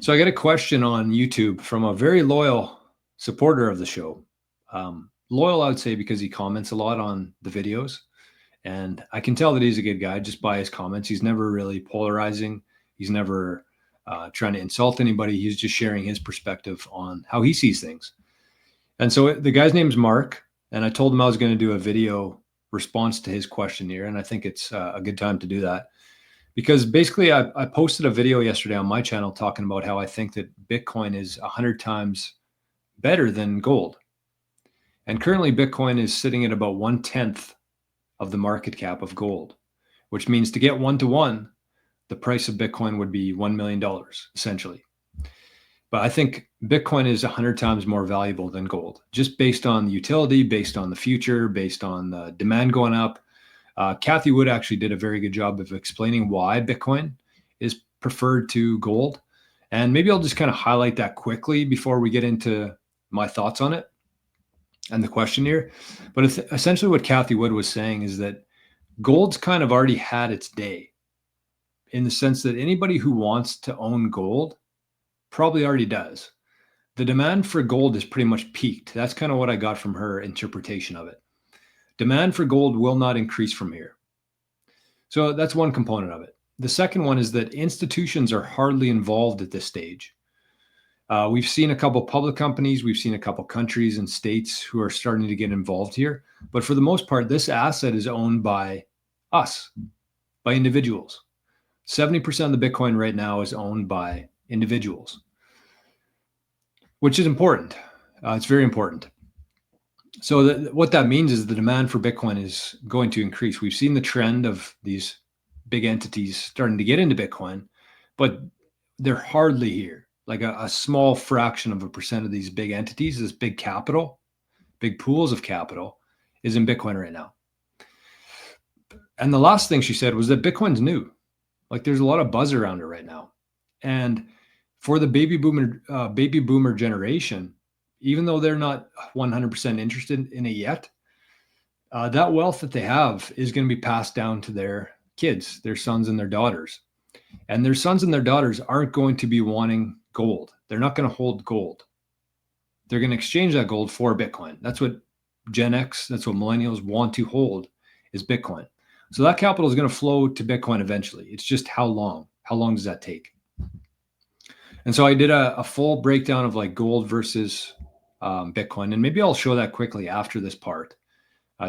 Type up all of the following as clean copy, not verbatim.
So I got a question on YouTube from a very loyal supporter of the show. Loyal, I would say, because he comments a lot on the videos. And I can tell that he's a good guy just by his comments. He's never really polarizing. He's never trying to insult anybody. He's just sharing his perspective on how he sees things. And so the guy's name's Mark. And I told him I was going to do a video response to his question here. And I think it's a good time to do that. Because basically, I posted a video yesterday on my channel talking about how I think that Bitcoin is 100 times better than gold. And currently, Bitcoin is sitting at about 1/10 of the market cap of gold, which means to get 1-to-1, the price of Bitcoin would be $1 million, essentially. But I think Bitcoin is 100 times more valuable than gold, just based on the utility, based on the future, based on the demand going up. CATHIE Wood actually did a very good job of explaining why Bitcoin is preferred to gold. And maybe I'll just kind of highlight that quickly before we get into my thoughts on it and the question here. But essentially what CATHIE Wood was saying is that gold's kind of already had its day, in the sense that anybody who wants to own gold probably already does. The demand for gold is pretty much peaked. That's kind of what I got from her interpretation of it. Demand for gold will not increase from here. So that's one component of it. The second one is that institutions are hardly involved at this stage. We've seen a couple public companies, we've seen a couple countries and states who are starting to get involved here. But for the most part, this asset is owned by us, by individuals. 70% of the Bitcoin right now is owned by individuals, which is important. It's very important. So what that means is the demand for Bitcoin is going to increase. We've seen the trend of these big entities starting to get into Bitcoin, but they're hardly here. Like a small fraction of a percent of these big entities, this big capital, big pools of capital, is in Bitcoin right now. And the last thing she said was that Bitcoin's new. Like there's a lot of buzz around it right now. And for the baby boomer generation, even though they're not 100% interested in it yet, that wealth that they have is going to be passed down to their kids, their sons and their daughters. And their sons and their daughters aren't going to be wanting gold. They're not going to hold gold. They're going to exchange that gold for Bitcoin. That's what Gen X, that's what millennials want to hold, is Bitcoin. So that capital is going to flow to Bitcoin eventually. It's just how long? How long does that take? And so I did a full breakdown of like gold versus Bitcoin. And maybe I'll show that quickly after this part,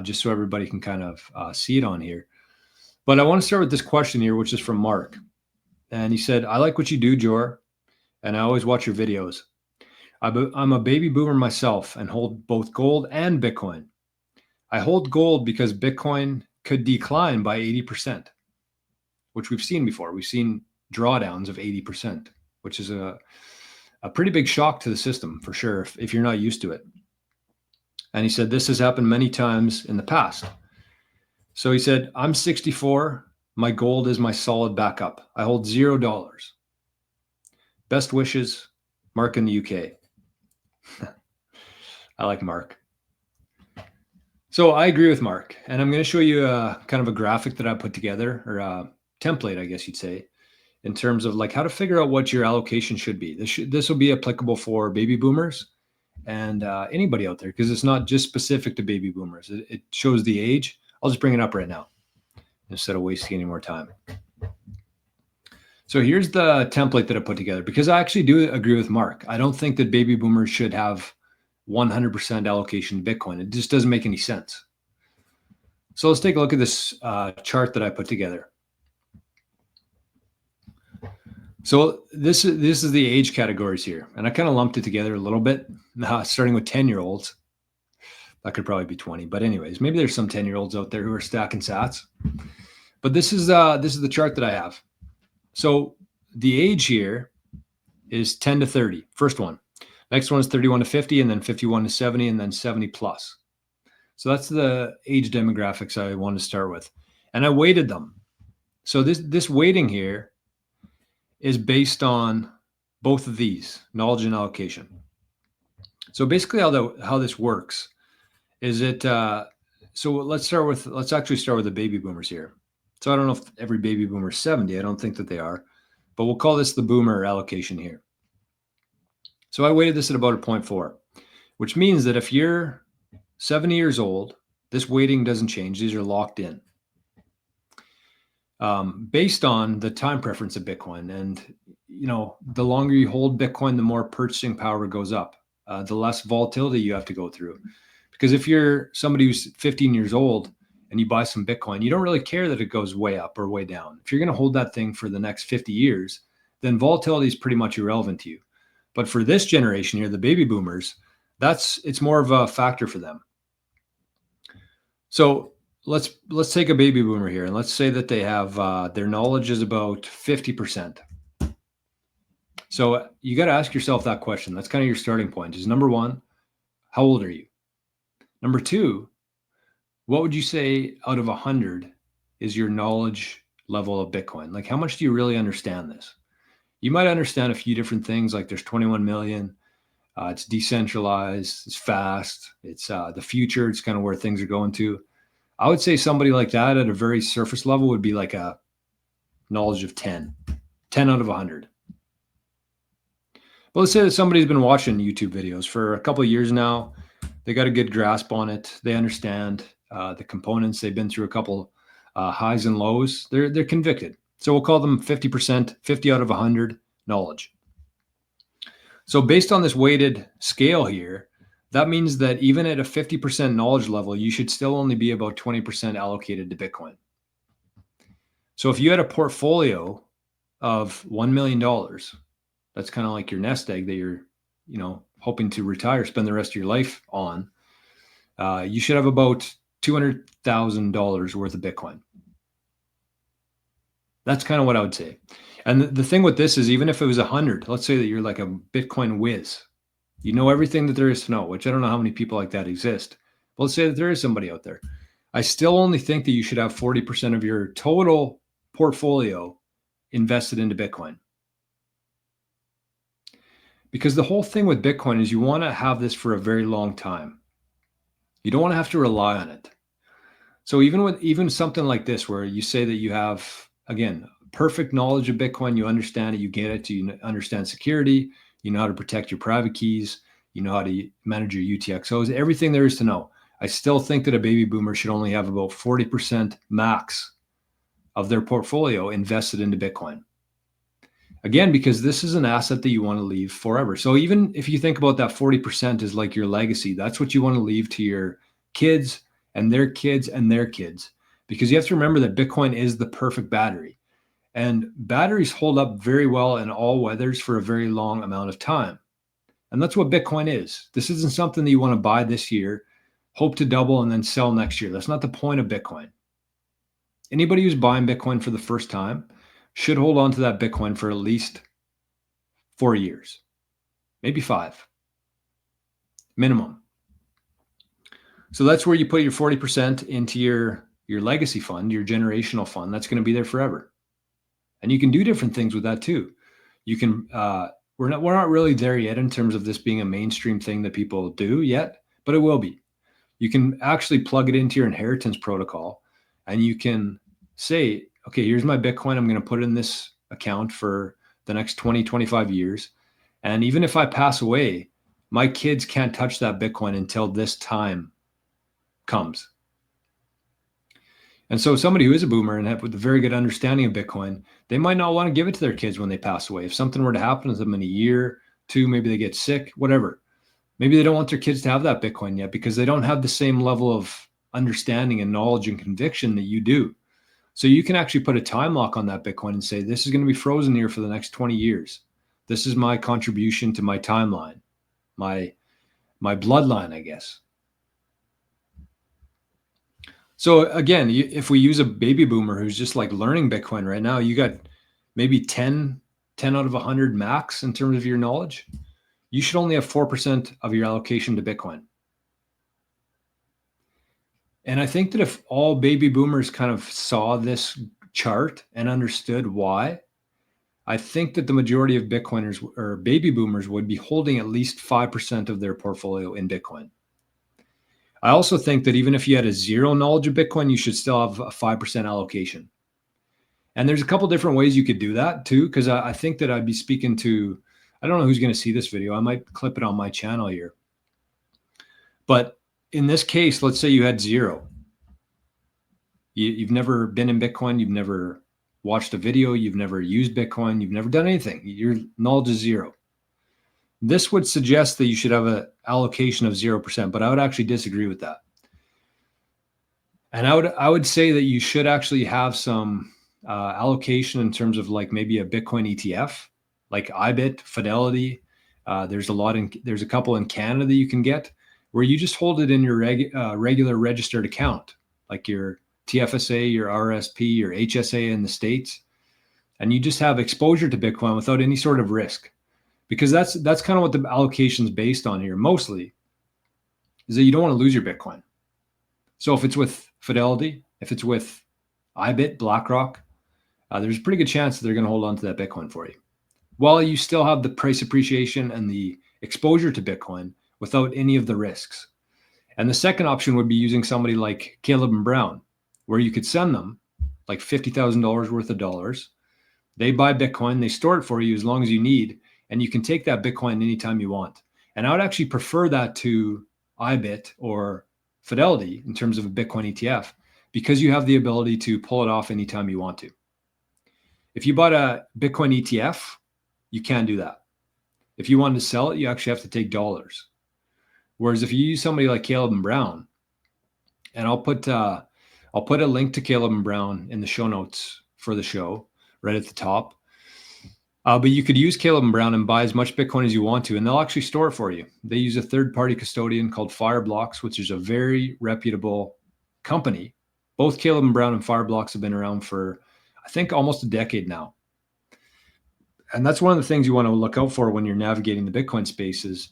just so everybody can kind of see it on here. But I want to start with this question here, which is from Mark. And he said, I like what you do, Jor, and I always watch your videos. I'm a baby boomer myself and hold both gold and Bitcoin. I hold gold because Bitcoin could decline by 80%, which we've seen before. We've seen drawdowns of 80%, which is a pretty big shock to the system for sure, if you're not used to it. And he said, this has happened many times in the past. So he said, I'm 64. My gold is my solid backup. I hold $0. Best wishes, Mark in the UK. I like Mark. So I agree with Mark. And I'm going to show you kind of a graphic that I put together, or a template, I guess you'd say, in terms of like how to figure out what your allocation should be. This will be applicable for baby boomers and anybody out there, because it's not just specific to baby boomers. It shows the age. I'll just bring it up right now instead of wasting any more time. So here's the template that I put together, because I actually do agree with Mark. I don't think that baby boomers should have 100% allocation to Bitcoin. It just doesn't make any sense. So let's take a look at this chart that I put together. So this is the age categories here. And I kind of lumped it together a little bit, starting with 10-year-olds. That could probably be 20, but anyways, maybe there's some 10-year-olds out there who are stacking sats. But this is the chart that I have. So the age here is 10 to 30, first one. Next one is 31 to 50, and then 51 to 70, and then 70 plus. So that's the age demographics I want to start with. And I weighted them. So this weighting here is based on both of these, knowledge and allocation. So basically how this works is so let's actually start with the baby boomers here. So I don't know if every baby boomer is 70. I don't think that they are, but we'll call this the boomer allocation here. So I weighted this at about a 0.4, which means that if you're 70 years old, this weighting doesn't change. These are locked in. Based on the time preference of Bitcoin. And, the longer you hold Bitcoin, the more purchasing power goes up, the less volatility you have to go through. Because if you're somebody who's 15 years old and you buy some Bitcoin, you don't really care that it goes way up or way down. If you're going to hold that thing for the next 50 years, then volatility is pretty much irrelevant to you. But for this generation here, the baby boomers, it's more of a factor for them. So let's take a baby boomer here, and let's say that they have their knowledge is about 50%. So you got to ask yourself that question. That's kind of your starting point. Is number one, how old are you? Number two, what would you say out of 100 is your knowledge level of Bitcoin? Like, how much do you really understand this? You might understand a few different things, like there's 21 million. It's decentralized. It's fast. It's the future. It's kind of where things are going to. I would say somebody like that at a very surface level would be like a knowledge of 10 out of 100. But let's say that somebody's been watching YouTube videos for a couple of years now. They got a good grasp on it. They understand the components. They've been through a couple highs and lows. They're convicted. So we'll call them 50%, 50 out of 100 knowledge. So based on this weighted scale here, that means that even at a 50% knowledge level, you should still only be about 20% allocated to Bitcoin. So if you had a portfolio of $1 million, that's kind of like your nest egg that you're, hoping to retire, spend the rest of your life on. You should have about $200,000 worth of Bitcoin. That's kind of what I would say. And the thing with this is, even if it was 100, let's say that you're like a Bitcoin whiz, you know everything that there is to know, which I don't know how many people like that exist. But let's say that there is somebody out there. I still only think that you should have 40% of your total portfolio invested into Bitcoin. Because the whole thing with Bitcoin is you want to have this for a very long time. You don't want to have to rely on it. So even something like this, where you say that you have, again, perfect knowledge of Bitcoin, you understand it, you get it, you understand security, you know how to protect your private keys, you know how to manage your UTXOs, everything there is to know. I still think that a baby boomer should only have about 40% max of their portfolio invested into Bitcoin. Again, because this is an asset that you want to leave forever. So even if you think about that 40% is like your legacy, that's what you want to leave to your kids and their kids and their kids. Because you have to remember that Bitcoin is the perfect battery. And batteries hold up very well in all weathers for a very long amount of time. And that's what Bitcoin is. This isn't something that you want to buy this year, hope to double, and then sell next year. That's not the point of Bitcoin. Anybody who's buying Bitcoin for the first time should hold on to that Bitcoin for at least 4 years, maybe 5, minimum. So that's where you put your 40% into your legacy fund, your generational fund. That's going to be there forever. And you can do different things with that too. You can, we're not really there yet in terms of this being a mainstream thing that people do yet, but it will be. You can actually plug it into your inheritance protocol, and you can say, okay, here's my Bitcoin. I'm going to put it in this account for the next 20, 25 years. And even if I pass away, my kids can't touch that Bitcoin until this time comes. And so somebody who is a boomer and with a very good understanding of Bitcoin, they might not want to give it to their kids when they pass away. If something were to happen to them in a year, 2, maybe they get sick, whatever. Maybe they don't want their kids to have that Bitcoin yet because they don't have the same level of understanding and knowledge and conviction that you do. So you can actually put a time lock on that Bitcoin and say, this is going to be frozen here for the next 20 years. This is my contribution to my timeline, my bloodline, I guess. So again, if we use a baby boomer who's just like learning Bitcoin right now, you got maybe 10 out of 100 max in terms of your knowledge. You should only have 4% of your allocation to Bitcoin. And I think that if all baby boomers kind of saw this chart and understood why, I think that the majority of Bitcoiners or baby boomers would be holding at least 5% of their portfolio in Bitcoin. I also think that even if you had a zero knowledge of Bitcoin, you should still have a 5% allocation. And there's a couple different ways you could do that too, because I think that I'd be speaking to I don't know who's going to see this video. I might clip it on my channel here. But in this case, let's say you had zero. You've never been in Bitcoin. You've never watched a video. You've never used Bitcoin. You've never done anything. Your knowledge is zero. This would suggest that you should have an allocation of 0%, but I would actually disagree with that. And I would say that you should actually have some allocation in terms of like maybe a Bitcoin ETF, like IBIT, Fidelity. There's a couple in Canada that you can get where you just hold it in your regular registered account, like your TFSA, your RSP, your HSA in the States, and you just have exposure to Bitcoin without any sort of risk, because that's kind of what the allocation is based on here mostly, is that you don't want to lose your Bitcoin. So if it's with Fidelity, if it's with IBIT, BlackRock, there's a pretty good chance that they're going to hold on to that Bitcoin for you, while you still have the price appreciation and the exposure to Bitcoin without any of the risks. And the second option would be using somebody like Caleb and Brown, where you could send them like $50,000 worth of dollars. They buy Bitcoin, they store it for you as long as you need, and you can take that Bitcoin anytime you want. And I would actually prefer that to IBIT or Fidelity in terms of a Bitcoin ETF, because you have the ability to pull it off anytime you want to. If you bought a Bitcoin ETF, you can't do that. If you wanted to sell it, you actually have to take dollars. Whereas if you use somebody like Caleb and Brown, and I'll put a link to Caleb and Brown in the show notes for the show right at the top. But you could use Caleb and Brown and buy as much Bitcoin as you want to, and they'll actually store it for you. They use a third-party custodian called Fireblocks, which is a very reputable company. Both Caleb and Brown and Fireblocks have been around for, I think, almost a decade now. And that's one of the things you want to look out for when you're navigating the Bitcoin space is,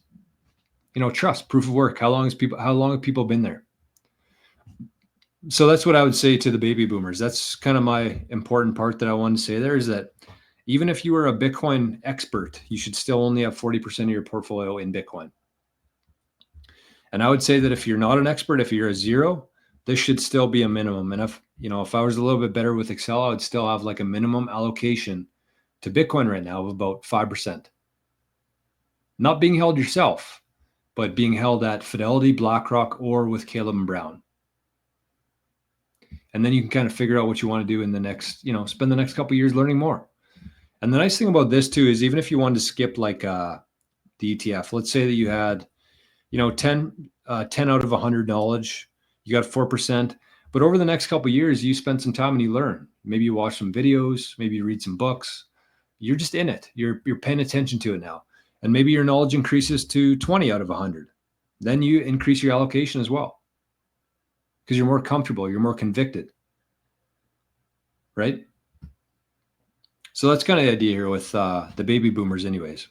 trust, proof of work. How long have people been there? So that's what I would say to the baby boomers. That's kind of my important part that I wanted to say there, is that even if you were a Bitcoin expert, you should still only have 40% of your portfolio in Bitcoin. And I would say that if you're not an expert, if you're a zero, this should still be a minimum. And if I was a little bit better with Excel, I would still have like a minimum allocation to Bitcoin right now of about 5%. Not being held yourself, but being held at Fidelity, BlackRock, or with Caleb and Brown. And then you can kind of figure out what you want to do in the next, spend the next couple of years learning more. And the nice thing about this too is even if you wanted to skip like the ETF, let's say that you had, 10 out of 100 knowledge, you got 4%, but over the next couple of years, you spend some time and you learn. Maybe you watch some videos, maybe you read some books. You're just in it. You're paying attention to it now. And maybe your knowledge increases to 20 out of 100. Then you increase your allocation as well, because you're more comfortable, you're more convicted, right? So that's kind of the idea here with the baby boomers anyways.